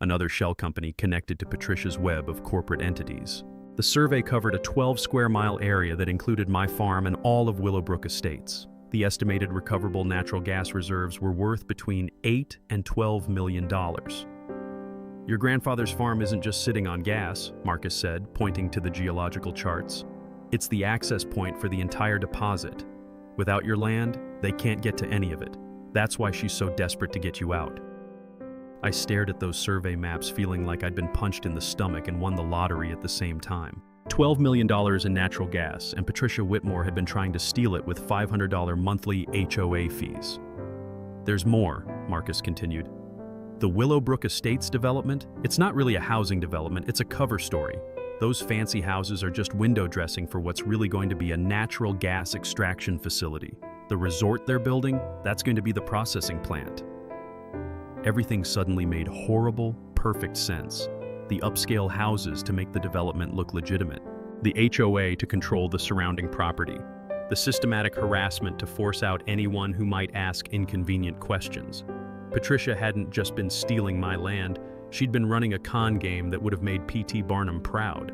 another shell company connected to Patricia's web of corporate entities. The survey covered a 12-square-mile area that included my farm and all of Willowbrook Estates. The estimated recoverable natural gas reserves were worth between $8 and $12 million. Your grandfather's farm isn't just sitting on gas, Marcus said, pointing to the geological charts. It's the access point for the entire deposit. Without your land, they can't get to any of it. That's why she's so desperate to get you out. I stared at those survey maps, feeling like I'd been punched in the stomach and won the lottery at the same time. $12 million in natural gas, and Patricia Whitmore had been trying to steal it with $500 monthly HOA fees. There's more, Marcus continued. The Willowbrook Estates development, it's not really a housing development, it's a cover story. Those fancy houses are just window dressing for what's really going to be a natural gas extraction facility. The resort they're building, that's going to be the processing plant. Everything suddenly made horrible, perfect sense. The upscale houses to make the development look legitimate. The HOA to control the surrounding property. The systematic harassment to force out anyone who might ask inconvenient questions. Patricia hadn't just been stealing my land, she'd been running a con game that would have made P.T. Barnum proud.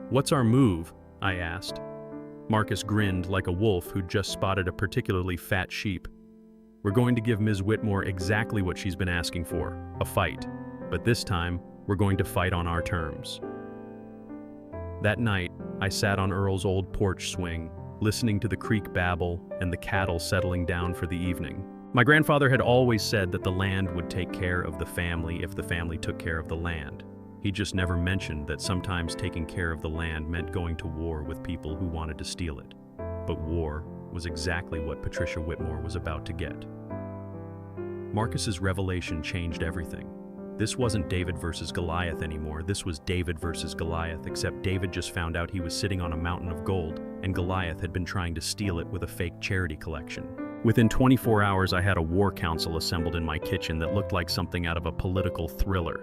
"What's our move?" I asked. Marcus grinned like a wolf who'd just spotted a particularly fat sheep. "We're going to give Ms. Whitmore exactly what she's been asking for, a fight. But this time, we're going to fight on our terms." That night, I sat on Earl's old porch swing, listening to the creek babble and the cattle settling down for the evening. My grandfather had always said that the land would take care of the family if the family took care of the land. He just never mentioned that sometimes taking care of the land meant going to war with people who wanted to steal it. But war was exactly what Patricia Whitmore was about to get. Marcus's revelation changed everything. This wasn't David versus Goliath anymore, this was David versus Goliath, except David just found out he was sitting on a mountain of gold, and Goliath had been trying to steal it with a fake charity collection. Within 24 hours, I had a war council assembled in my kitchen that looked like something out of a political thriller.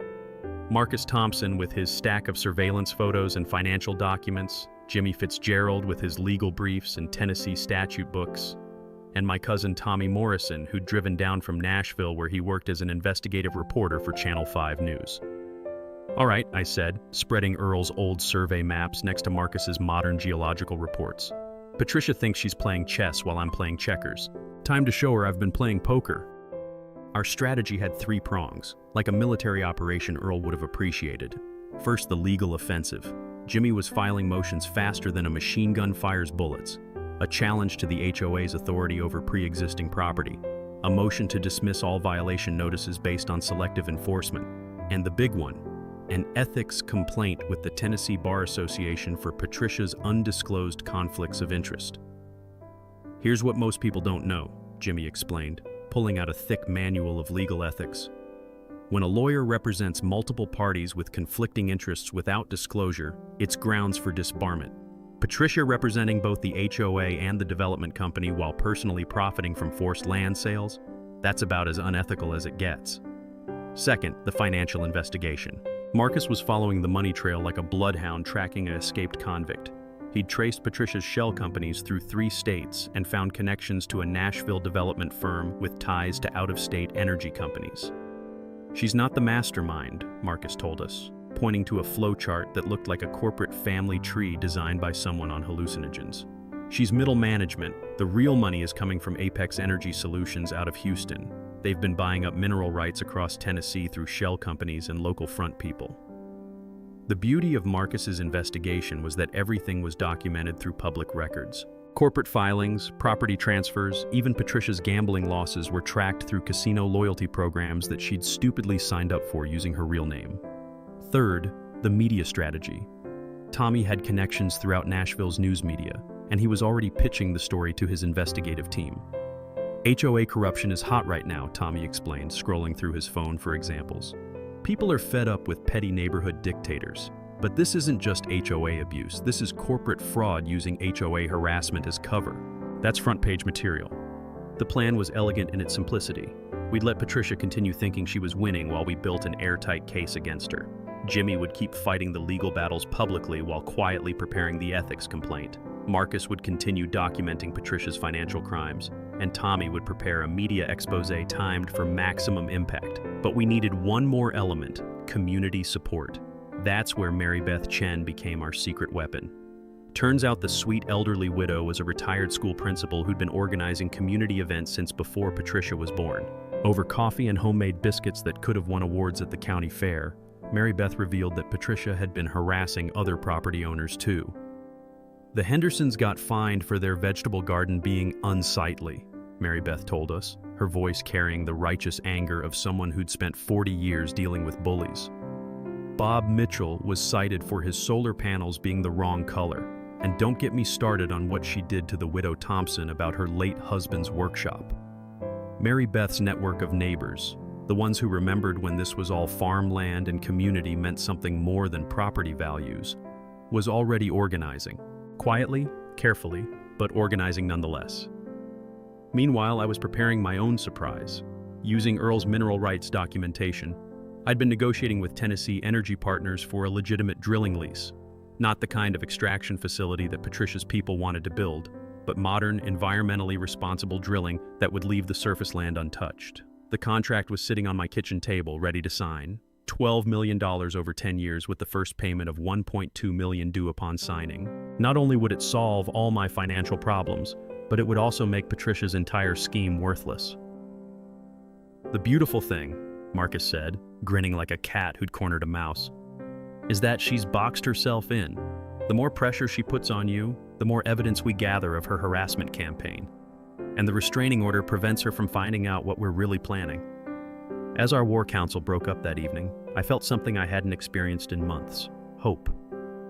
Marcus Thompson with his stack of surveillance photos and financial documents, Jimmy Fitzgerald with his legal briefs and Tennessee statute books, and my cousin Tommy Morrison, who'd driven down from Nashville where he worked as an investigative reporter for Channel 5 News. "All right," I said, spreading Earl's old survey maps next to Marcus's modern geological reports. "Patricia thinks she's playing chess while I'm playing checkers. Time to show her I've been playing poker." Our strategy had 3 prongs, like a military operation Earl would have appreciated. First, the legal offensive. Jimmy was filing motions faster than a machine gun fires bullets. A challenge to the HOA's authority over pre-existing property. A motion to dismiss all violation notices based on selective enforcement. And the big one, an ethics complaint with the Tennessee Bar Association for Patricia's undisclosed conflicts of interest. "Here's what most people don't know," Jimmy explained, pulling out a thick manual of legal ethics. "When a lawyer represents multiple parties with conflicting interests without disclosure, it's grounds for disbarment. Patricia representing both the HOA and the development company while personally profiting from forced land sales, that's about as unethical as it gets." Second, the financial investigation. Marcus was following the money trail like a bloodhound tracking an escaped convict. He'd traced Patricia's shell companies through 3 states and found connections to a Nashville development firm with ties to out-of-state energy companies. "She's not the mastermind," Marcus told us, pointing to a flowchart that looked like a corporate family tree designed by someone on hallucinogens. "She's middle management. The real money is coming from Apex Energy Solutions out of Houston. They've been buying up mineral rights across Tennessee through shell companies and local front people." The beauty of Marcus's investigation was that everything was documented through public records. Corporate filings, property transfers, even Patricia's gambling losses were tracked through casino loyalty programs that she'd stupidly signed up for using her real name. Third, the media strategy. Tommy had connections throughout Nashville's news media, and he was already pitching the story to his investigative team. "HOA corruption is hot right now," Tommy explained, scrolling through his phone for examples. "People are fed up with petty neighborhood dictators. But this isn't just HOA abuse, this is corporate fraud using HOA harassment as cover." That's front-page material. The plan was elegant in its simplicity. We'd let Patricia continue thinking she was winning while we built an airtight case against her. Jimmy would keep fighting the legal battles publicly while quietly preparing the ethics complaint. Marcus would continue documenting Patricia's financial crimes, and Tommy would prepare a media expose timed for maximum impact. But we needed one more element: community support. That's where Mary Beth Chen became our secret weapon. Turns out the sweet elderly widow was a retired school principal who'd been organizing community events since before Patricia was born. Over coffee and homemade biscuits that could have won awards at the county fair, Mary Beth revealed that Patricia had been harassing other property owners too. The Hendersons got fined for their vegetable garden being unsightly, Mary Beth told us, her voice carrying the righteous anger of someone who'd spent 40 years dealing with bullies. Bob Mitchell was cited for his solar panels being the wrong color, and don't get me started on what she did to the widow Thompson about her late husband's workshop. Mary Beth's network of neighbors, the ones who remembered when this was all farmland and community meant something more than property values, was already organizing. Quietly, carefully, but organizing nonetheless. Meanwhile, I was preparing my own surprise. Using Earl's mineral rights documentation, I'd been negotiating with Tennessee Energy Partners for a legitimate drilling lease. Not the kind of extraction facility that Patricia's people wanted to build, but modern, environmentally responsible drilling that would leave the surface land untouched. The contract was sitting on my kitchen table, ready to sign. $12 million over 10 years with the first payment of $1.2 million due upon signing. Not only would it solve all my financial problems, but it would also make Patricia's entire scheme worthless. The beautiful thing, Marcus said, grinning like a cat who'd cornered a mouse, is that she's boxed herself in. The more pressure she puts on you, the more evidence we gather of her harassment campaign. And the restraining order prevents her from finding out what we're really planning. As our war council broke up that evening, I felt something I hadn't experienced in months: hope.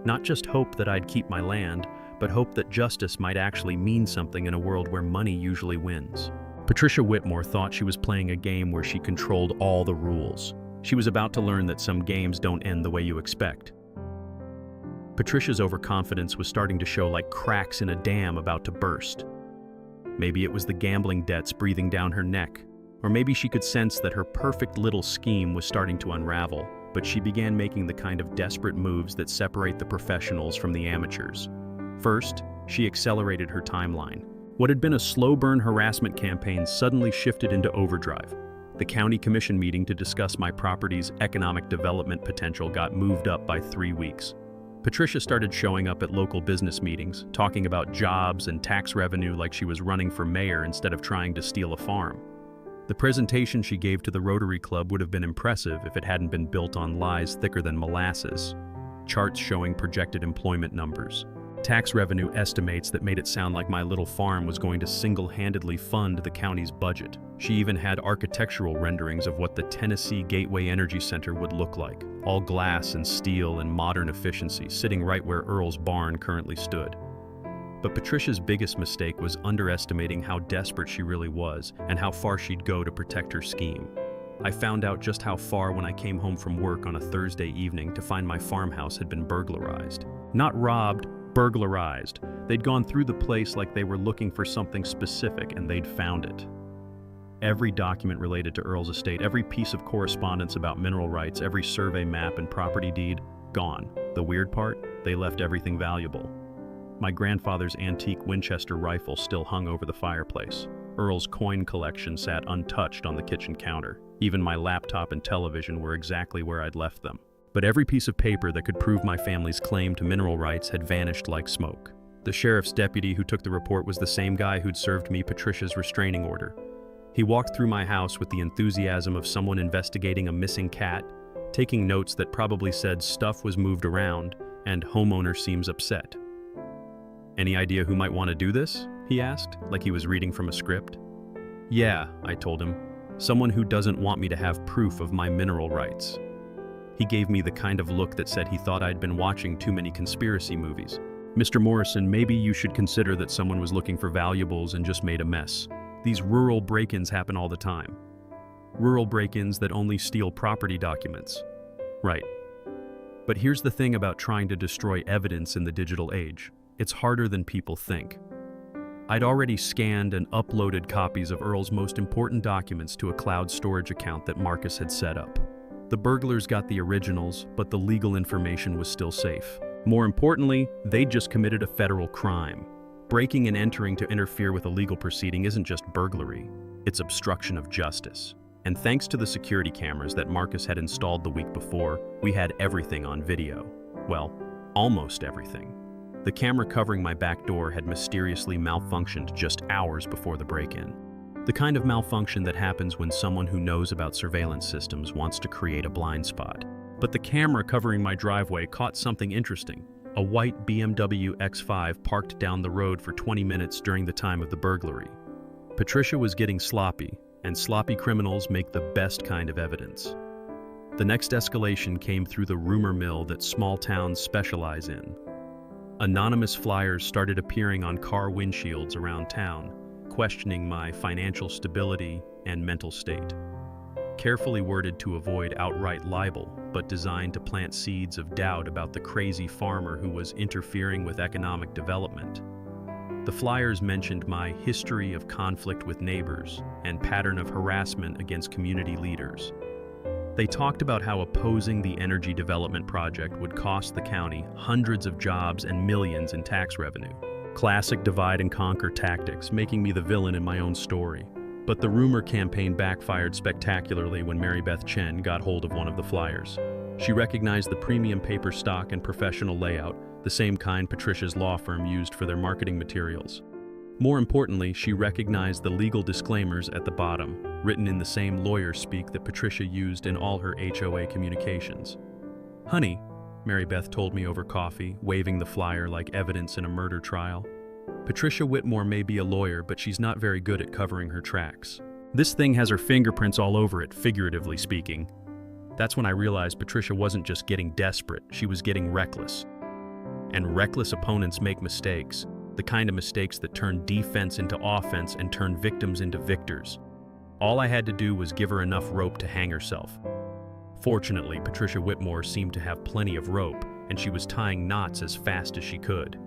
Not just hope that I'd keep my land, but hope that justice might actually mean something in a world where money usually wins. Patricia Whitmore thought she was playing a game where she controlled all the rules. She was about to learn that some games don't end the way you expect. Patricia's overconfidence was starting to show like cracks in a dam about to burst. Maybe it was the gambling debts breathing down her neck, or maybe she could sense that her perfect little scheme was starting to unravel, but she began making the kind of desperate moves that separate the professionals from the amateurs. First, she accelerated her timeline. What had been a slow-burn harassment campaign suddenly shifted into overdrive. The county commission meeting to discuss my property's economic development potential got moved up by 3 weeks. Patricia started showing up at local business meetings, talking about jobs and tax revenue like she was running for mayor instead of trying to steal a farm. The presentation she gave to the Rotary Club would have been impressive if it hadn't been built on lies thicker than molasses. Charts showing projected employment numbers. Tax revenue estimates that made it sound like my little farm was going to single-handedly fund the county's budget. She even had architectural renderings of what the Tennessee Gateway Energy Center would look like, all glass and steel and modern efficiency, sitting right where Earl's barn currently stood. But Patricia's biggest mistake was underestimating how desperate she really was and how far she'd go to protect her scheme. I found out just how far when I came home from work on a Thursday evening to find my farmhouse had been burglarized. Not robbed, burglarized. They'd gone through the place like they were looking for something specific, and they'd found it. Every document related to Earl's estate, every piece of correspondence about mineral rights, every survey map and property deed, gone. The weird part? They left everything valuable. My grandfather's antique Winchester rifle still hung over the fireplace. Earl's coin collection sat untouched on the kitchen counter. Even my laptop and television were exactly where I'd left them. But every piece of paper that could prove my family's claim to mineral rights had vanished like smoke. The sheriff's deputy who took the report was the same guy who'd served me Patricia's restraining order. He walked through my house with the enthusiasm of someone investigating a missing cat, taking notes that probably said stuff was moved around and homeowner seems upset. "Any idea who might want to do this?" he asked, like he was reading from a script. "Yeah," I told him. "Someone who doesn't want me to have proof of my mineral rights." He gave me the kind of look that said he thought I'd been watching too many conspiracy movies. "Mr. Morrison, maybe you should consider that someone was looking for valuables and just made a mess. These rural break-ins happen all the time. Rural break-ins that only steal property documents." Right. But here's the thing about trying to destroy evidence in the digital age. It's harder than people think. I'd already scanned and uploaded copies of Earl's most important documents to a cloud storage account that Marcus had set up. The burglars got the originals, but the legal information was still safe. More importantly, they'd just committed a federal crime. Breaking and entering to interfere with a legal proceeding isn't just burglary, it's obstruction of justice. And thanks to the security cameras that Marcus had installed the week before, we had everything on video. Well, almost everything. The camera covering my back door had mysteriously malfunctioned just hours before the break-in. The kind of malfunction that happens when someone who knows about surveillance systems wants to create a blind spot. But the camera covering my driveway caught something interesting. A white BMW X5 parked down the road for 20 minutes during the time of the burglary. Patricia was getting sloppy, and sloppy criminals make the best kind of evidence. The next escalation came through the rumor mill that small towns specialize in. Anonymous flyers started appearing on car windshields around town, questioning my financial stability and mental state. Carefully worded to avoid outright libel, but designed to plant seeds of doubt about the crazy farmer who was interfering with economic development. The flyers mentioned my history of conflict with neighbors and pattern of harassment against community leaders. They talked about how opposing the energy development project would cost the county hundreds of jobs and millions in tax revenue. Classic divide and conquer tactics, making me the villain in my own story. But the rumor campaign backfired spectacularly when Mary Beth Chen got hold of one of the flyers. She recognized the premium paper stock and professional layout, the same kind Patricia's law firm used for their marketing materials. More importantly, she recognized the legal disclaimers at the bottom, written in the same lawyer speak that Patricia used in all her HOA communications. "Honey," Mary Beth told me over coffee, waving the flyer like evidence in a murder trial, "Patricia Whitmore may be a lawyer, but she's not very good at covering her tracks. This thing has her fingerprints all over it, figuratively speaking." That's when I realized Patricia wasn't just getting desperate, she was getting reckless. And reckless opponents make mistakes, the kind of mistakes that turn defense into offense and turn victims into victors. All I had to do was give her enough rope to hang herself. Fortunately, Patricia Whitmore seemed to have plenty of rope, and she was tying knots as fast as she could.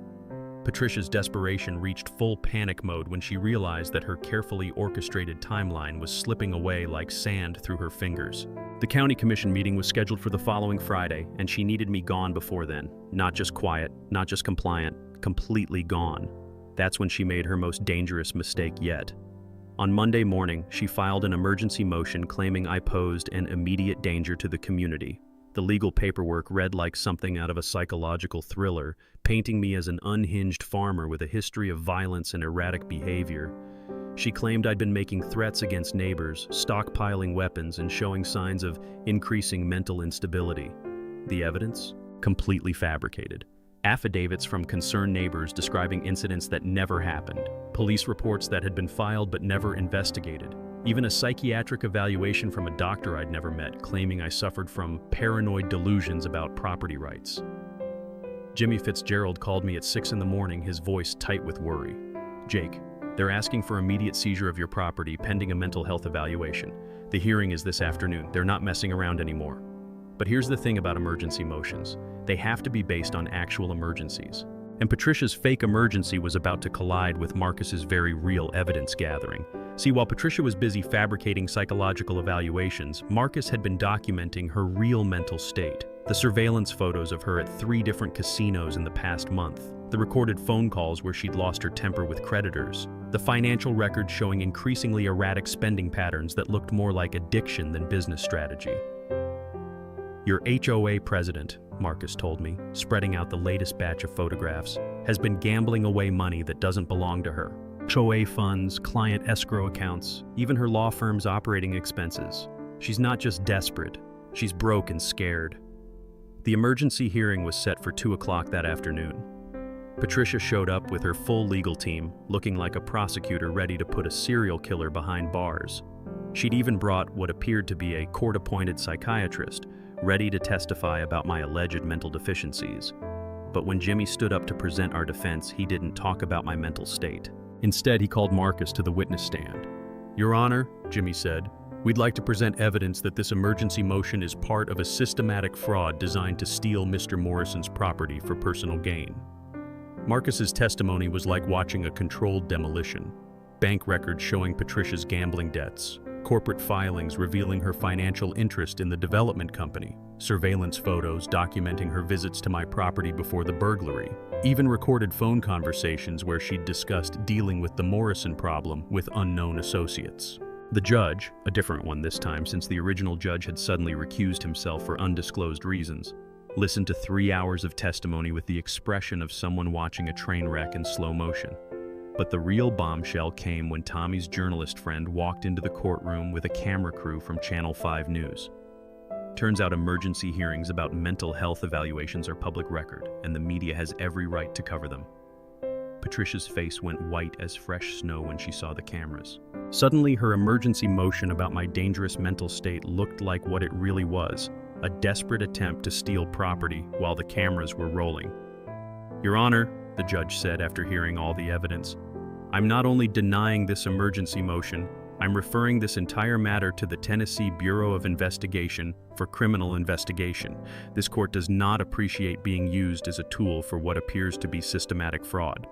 Patricia's desperation reached full panic mode when she realized that her carefully orchestrated timeline was slipping away like sand through her fingers. The county commission meeting was scheduled for the following Friday, and she needed me gone before then. Not just quiet, not just compliant, completely gone. That's when she made her most dangerous mistake yet. On Monday morning, she filed an emergency motion claiming I posed an immediate danger to the community. The legal paperwork read like something out of a psychological thriller, painting me as an unhinged farmer with a history of violence and erratic behavior. She claimed I'd been making threats against neighbors, stockpiling weapons, and showing signs of increasing mental instability. The evidence? Completely fabricated. Affidavits from concerned neighbors describing incidents that never happened. Police reports that had been filed but never investigated. Even a psychiatric evaluation from a doctor I'd never met, claiming I suffered from paranoid delusions about property rights. Jimmy Fitzgerald called me at 6 in the morning, his voice tight with worry. "Jake, they're asking for immediate seizure of your property pending a mental health evaluation. The hearing is this afternoon. They're not messing around anymore." But here's the thing about emergency motions. They have to be based on actual emergencies. And Patricia's fake emergency was about to collide with Marcus's very real evidence gathering. See, while Patricia was busy fabricating psychological evaluations, Marcus had been documenting her real mental state. The surveillance photos of her at 3 different casinos in the past month. The recorded phone calls where she'd lost her temper with creditors. The financial records showing increasingly erratic spending patterns that looked more like addiction than business strategy. "Your HOA president," Marcus told me, spreading out the latest batch of photographs, "has been gambling away money that doesn't belong to her. HOA funds, client escrow accounts, even her law firm's operating expenses. She's not just desperate, she's broke and scared." The emergency hearing was set for 2 o'clock that afternoon. Patricia showed up with her full legal team, looking like a prosecutor ready to put a serial killer behind bars. She'd even brought what appeared to be a court-appointed psychiatrist, ready to testify about my alleged mental deficiencies. But when Jimmy stood up to present our defense, he didn't talk about my mental state. Instead, he called Marcus to the witness stand. "Your Honor," Jimmy said, "we'd like to present evidence that this emergency motion is part of a systematic fraud designed to steal Mr. Morrison's property for personal gain." Marcus's testimony was like watching a controlled demolition. Bank records showing Patricia's gambling debts, corporate filings revealing her financial interest in the development company, surveillance photos documenting her visits to my property before the burglary, even recorded phone conversations where she'd discussed dealing with the Morrison problem with unknown associates. The judge, a different one this time since the original judge had suddenly recused himself for undisclosed reasons, listened to 3 hours of testimony with the expression of someone watching a train wreck in slow motion. But the real bombshell came when Tommy's journalist friend walked into the courtroom with a camera crew from Channel 5 News. Turns out emergency hearings about mental health evaluations are public record, and the media has every right to cover them. Patricia's face went white as fresh snow when she saw the cameras. Suddenly, her emergency motion about my dangerous mental state looked like what it really was, a desperate attempt to steal property while the cameras were rolling. "Your Honor," the judge said after hearing all the evidence, "I'm not only denying this emergency motion, I'm referring this entire matter to the Tennessee Bureau of Investigation for criminal investigation. This court does not appreciate being used as a tool for what appears to be systematic fraud."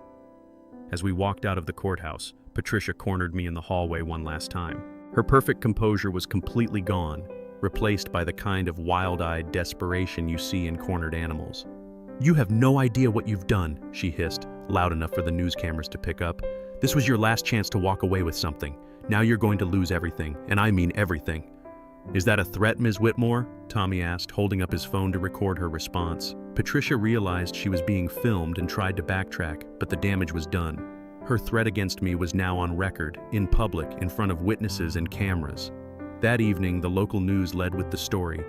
As we walked out of the courthouse, Patricia cornered me in the hallway one last time. Her perfect composure was completely gone, replaced by the kind of wild-eyed desperation you see in cornered animals. "You have no idea what you've done," she hissed, loud enough for the news cameras to pick up. "This was your last chance to walk away with something. Now you're going to lose everything, and I mean everything." "Is that a threat, Ms. Whitmore?" Tommy asked, holding up his phone to record her response. Patricia realized she was being filmed and tried to backtrack, but the damage was done. Her threat against me was now on record, in public, in front of witnesses and cameras. That evening, the local news led with the story: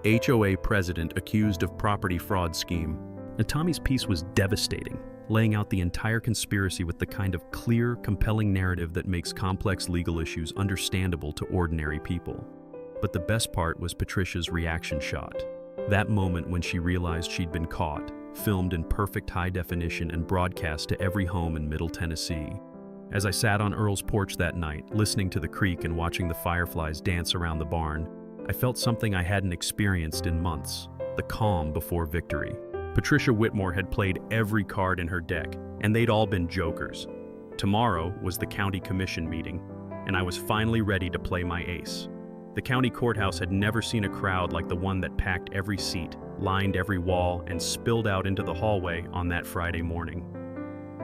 HOA president accused of property fraud scheme. And Tommy's piece was devastating, laying out the entire conspiracy with the kind of clear, compelling narrative that makes complex legal issues understandable to ordinary people. But the best part was Patricia's reaction shot. That moment when she realized she'd been caught, filmed in perfect high definition and broadcast to every home in Middle Tennessee. As I sat on Earl's porch that night, listening to the creek and watching the fireflies dance around the barn, I felt something I hadn't experienced in months: the calm before victory. Patricia Whitmore had played every card in her deck, and they'd all been jokers. Tomorrow was the county commission meeting, and I was finally ready to play my ace. The county courthouse had never seen a crowd like the one that packed every seat, lined every wall, and spilled out into the hallway on that Friday morning.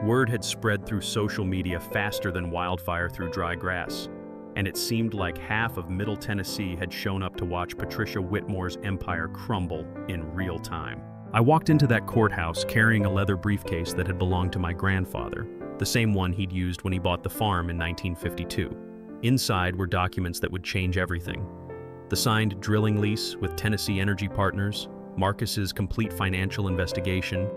Word had spread through social media faster than wildfire through dry grass, and it seemed like half of Middle Tennessee had shown up to watch Patricia Whitmore's empire crumble in real time. I walked into that courthouse carrying a leather briefcase that had belonged to my grandfather, the same one he'd used when he bought the farm in 1952. Inside were documents that would change everything: the signed drilling lease with Tennessee Energy Partners, Marcus's complete financial investigation,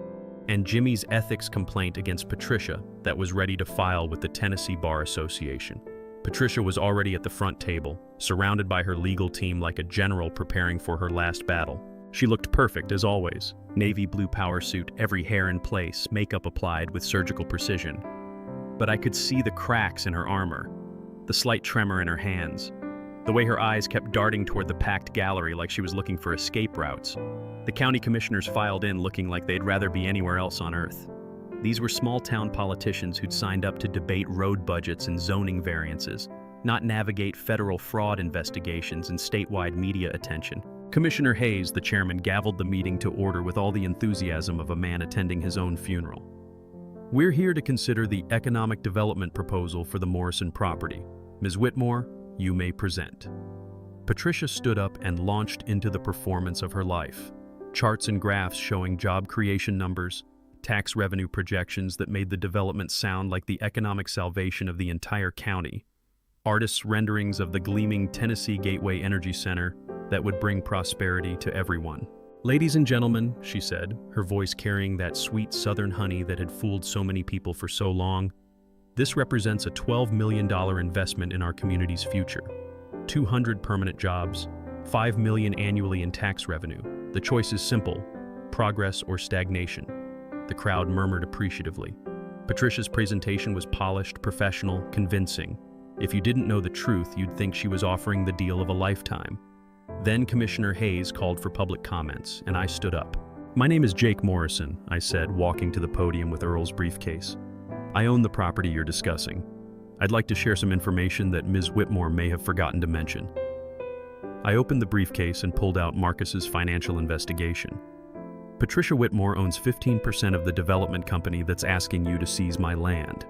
and Jimmy's ethics complaint against Patricia that was ready to file with the Tennessee Bar Association. Patricia was already at the front table, surrounded by her legal team like a general preparing for her last battle. She looked perfect as always: navy blue power suit, every hair in place, makeup applied with surgical precision. But I could see the cracks in her armor, the slight tremor in her hands, the way her eyes kept darting toward the packed gallery like she was looking for escape routes. The county commissioners filed in looking like they'd rather be anywhere else on earth. These were small-town politicians who'd signed up to debate road budgets and zoning variances, not navigate federal fraud investigations and statewide media attention. Commissioner Hayes, the chairman, gavelled the meeting to order with all the enthusiasm of a man attending his own funeral. "We're here to consider the economic development proposal for the Morrison property. Ms. Whitmore, you may present." Patricia stood up and launched into the performance of her life. Charts and graphs showing job creation numbers, tax revenue projections that made the development sound like the economic salvation of the entire county, artists' renderings of the gleaming Tennessee Gateway Energy Center that would bring prosperity to everyone. "Ladies and gentlemen," she said, her voice carrying that sweet southern honey that had fooled so many people for so long, "this represents a $12 million investment in our community's future. 200 permanent jobs, $5 million annually in tax revenue. The choice is simple: progress or stagnation." The crowd murmured appreciatively. Patricia's presentation was polished, professional, convincing. If you didn't know the truth, you'd think she was offering the deal of a lifetime. Then Commissioner Hayes called for public comments, and I stood up. "My name is Jake Morrison," I said, walking to the podium with Earl's briefcase. "I own the property you're discussing. I'd like to share some information that Ms. Whitmore may have forgotten to mention." I opened the briefcase and pulled out Marcus's financial investigation. "Patricia Whitmore owns 15% of the development company that's asking you to seize my land."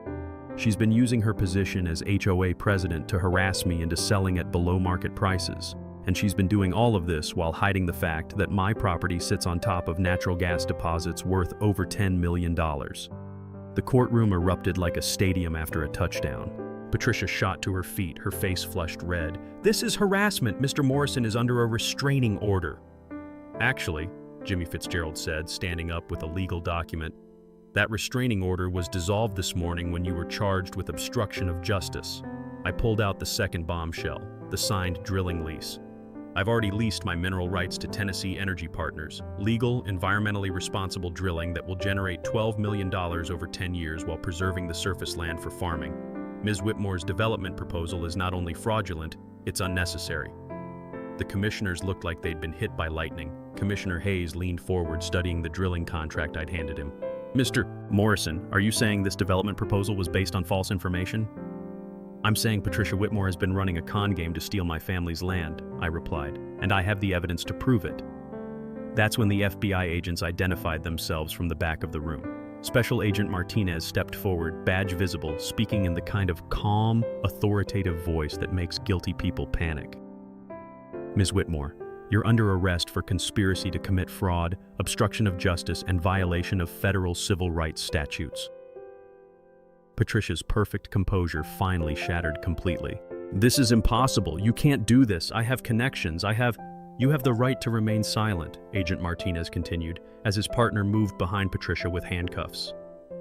She's been using her position as HOA president to harass me into selling at below-market prices, and she's been doing all of this while hiding the fact that my property sits on top of natural gas deposits worth over $10 million. The courtroom erupted like a stadium after a touchdown. Patricia shot to her feet, her face flushed red. "This is harassment. Mr. Morrison is under a restraining order." "Actually," Jimmy Fitzgerald said, standing up with a legal document, "that restraining order was dissolved this morning when you were charged with obstruction of justice." I pulled out the second bombshell, the signed drilling lease. "I've already leased my mineral rights to Tennessee Energy Partners, legal, environmentally responsible drilling that will generate $12 million over 10 years while preserving the surface land for farming. Ms. Whitmore's development proposal is not only fraudulent, it's unnecessary." The commissioners looked like they'd been hit by lightning. Commissioner Hayes leaned forward, studying the drilling contract I'd handed him. "Mr. Morrison, are you saying this development proposal was based on false information?" "I'm saying Patricia Whitmore has been running a con game to steal my family's land," I replied, "and I have the evidence to prove it." That's when the FBI agents identified themselves from the back of the room. Special Agent Martinez stepped forward, badge visible, speaking in the kind of calm, authoritative voice that makes guilty people panic. "Ms. Whitmore, you're under arrest for conspiracy to commit fraud, obstruction of justice, and violation of federal civil rights statutes." Patricia's perfect composure finally shattered completely. "This is impossible. You can't do this. I have connections. You have the right to remain silent," Agent Martinez continued, as his partner moved behind Patricia with handcuffs.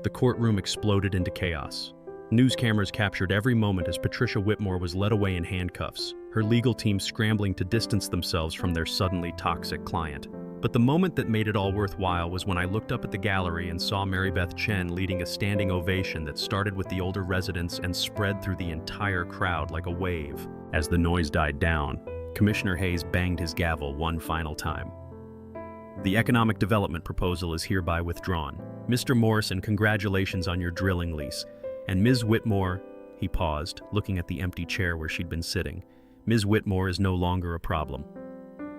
The courtroom exploded into chaos. News cameras captured every moment as Patricia Whitmore was led away in handcuffs, her legal team scrambling to distance themselves from their suddenly toxic client. But the moment that made it all worthwhile was when I looked up at the gallery and saw Mary Beth Chen leading a standing ovation that started with the older residents and spread through the entire crowd like a wave. As the noise died down, Commissioner Hayes banged his gavel one final time. "The economic development proposal is hereby withdrawn. Mr. Morrison, congratulations on your drilling lease. And Ms. Whitmore," he paused, looking at the empty chair where she'd been sitting, "Ms. Whitmore is no longer a problem."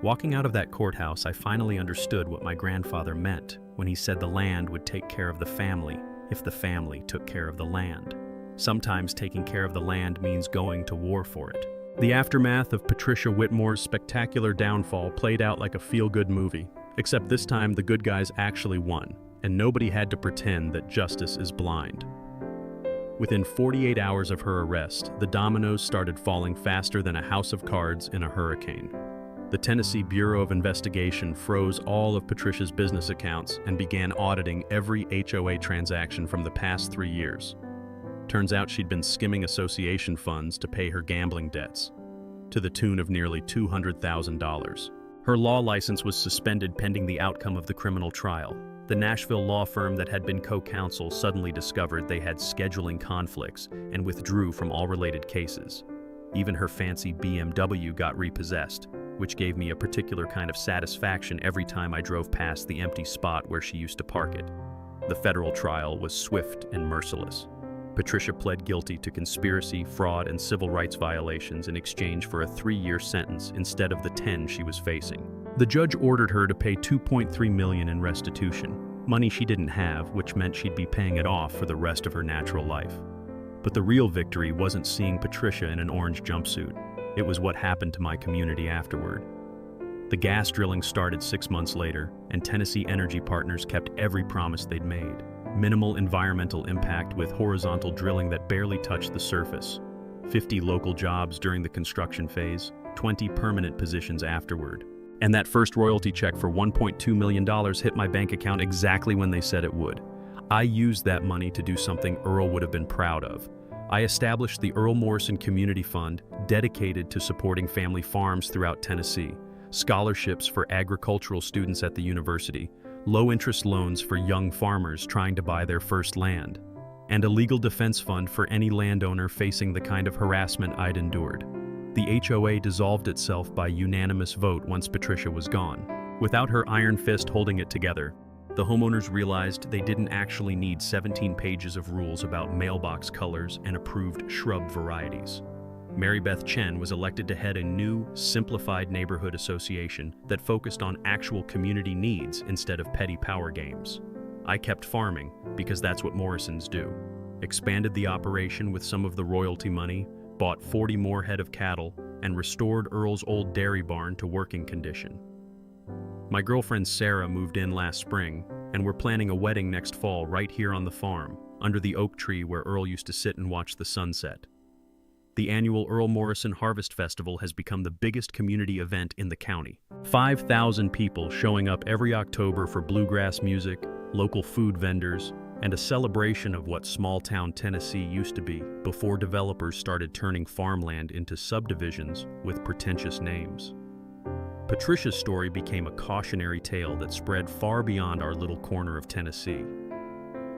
Walking out of that courthouse, I finally understood what my grandfather meant when he said the land would take care of the family if the family took care of the land. Sometimes taking care of the land means going to war for it. The aftermath of Patricia Whitmore's spectacular downfall played out like a feel-good movie, except this time the good guys actually won, and nobody had to pretend that justice is blind. Within 48 hours of her arrest, the dominoes started falling faster than a house of cards in a hurricane. The Tennessee Bureau of Investigation froze all of Patricia's business accounts and began auditing every HOA transaction from the past 3 years. Turns out she'd been skimming association funds to pay her gambling debts, to the tune of nearly $200,000. Her law license was suspended pending the outcome of the criminal trial. The Nashville law firm that had been co-counsel suddenly discovered they had scheduling conflicts and withdrew from all related cases. Even her fancy BMW got repossessed, which gave me a particular kind of satisfaction every time I drove past the empty spot where she used to park it. The federal trial was swift and merciless. Patricia pled guilty to conspiracy, fraud, and civil rights violations in exchange for a 3-year sentence instead of the 10 she was facing. The judge ordered her to pay $2.3 million in restitution, money she didn't have, which meant she'd be paying it off for the rest of her natural life. But the real victory wasn't seeing Patricia in an orange jumpsuit. It was what happened to my community afterward. The gas drilling started 6 months later, and Tennessee Energy Partners kept every promise they'd made. Minimal environmental impact with horizontal drilling that barely touched the surface. 50 local jobs during the construction phase, 20 permanent positions afterward. And that first royalty check for $1.2 million hit my bank account exactly when they said it would. I used that money to do something Earl would have been proud of. I established the Earl Morrison Community Fund, dedicated to supporting family farms throughout Tennessee, scholarships for agricultural students at the university, low-interest loans for young farmers trying to buy their first land, and a legal defense fund for any landowner facing the kind of harassment I'd endured. The HOA dissolved itself by unanimous vote once Patricia was gone. Without her iron fist holding it together, the homeowners realized they didn't actually need 17 pages of rules about mailbox colors and approved shrub varieties. Mary Beth Chen was elected to head a new, simplified neighborhood association that focused on actual community needs instead of petty power games. I kept farming because that's what Morrisons do. expanded the operation with some of the royalty money, bought 40 more head of cattle, and restored Earl's old dairy barn to working condition. My girlfriend Sarah moved in last spring, and we're planning a wedding next fall right here on the farm, under the oak tree where Earl used to sit and watch the sunset. The annual Earl Morrison Harvest Festival has become the biggest community event in the county. 5,000 people showing up every October for bluegrass music, local food vendors, and a celebration of what small-town Tennessee used to be before developers started turning farmland into subdivisions with pretentious names. Patricia's story became a cautionary tale that spread far beyond our little corner of Tennessee.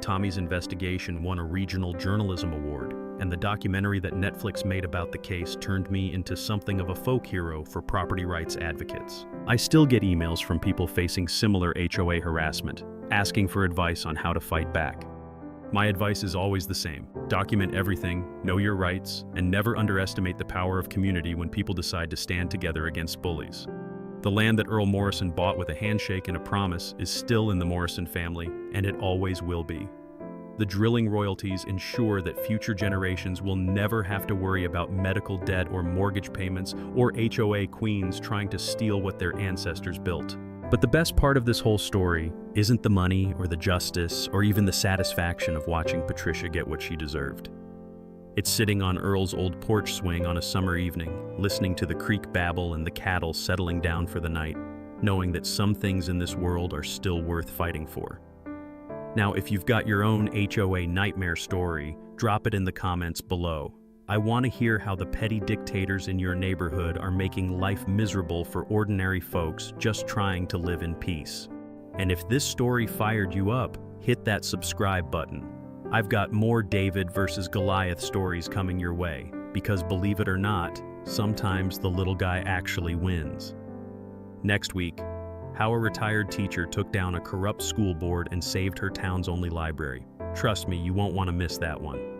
Tommy's investigation won a regional journalism award, and the documentary that Netflix made about the case turned me into something of a folk hero for property rights advocates. I still get emails from people facing similar HOA harassment, asking for advice on how to fight back. My advice is always the same. Document everything, know your rights, and never underestimate the power of community when people decide to stand together against bullies. The land that Earl Morrison bought with a handshake and a promise is still in the Morrison family, and it always will be. The drilling royalties ensure that future generations will never have to worry about medical debt or mortgage payments or HOA queens trying to steal what their ancestors built. But the best part of this whole story isn't the money or the justice or even the satisfaction of watching Patricia get what she deserved. It's sitting on Earl's old porch swing on a summer evening, listening to the creek babble and the cattle settling down for the night, knowing that some things in this world are still worth fighting for. Now, if you've got your own HOA nightmare story, drop it in the comments below. I want to hear how the petty dictators in your neighborhood are making life miserable for ordinary folks just trying to live in peace. And if this story fired you up, hit that subscribe button. I've got more David versus Goliath stories coming your way, because believe it or not, sometimes the little guy actually wins. Next week, how a retired teacher took down a corrupt school board and saved her town's only library. Trust me, you won't want to miss that one.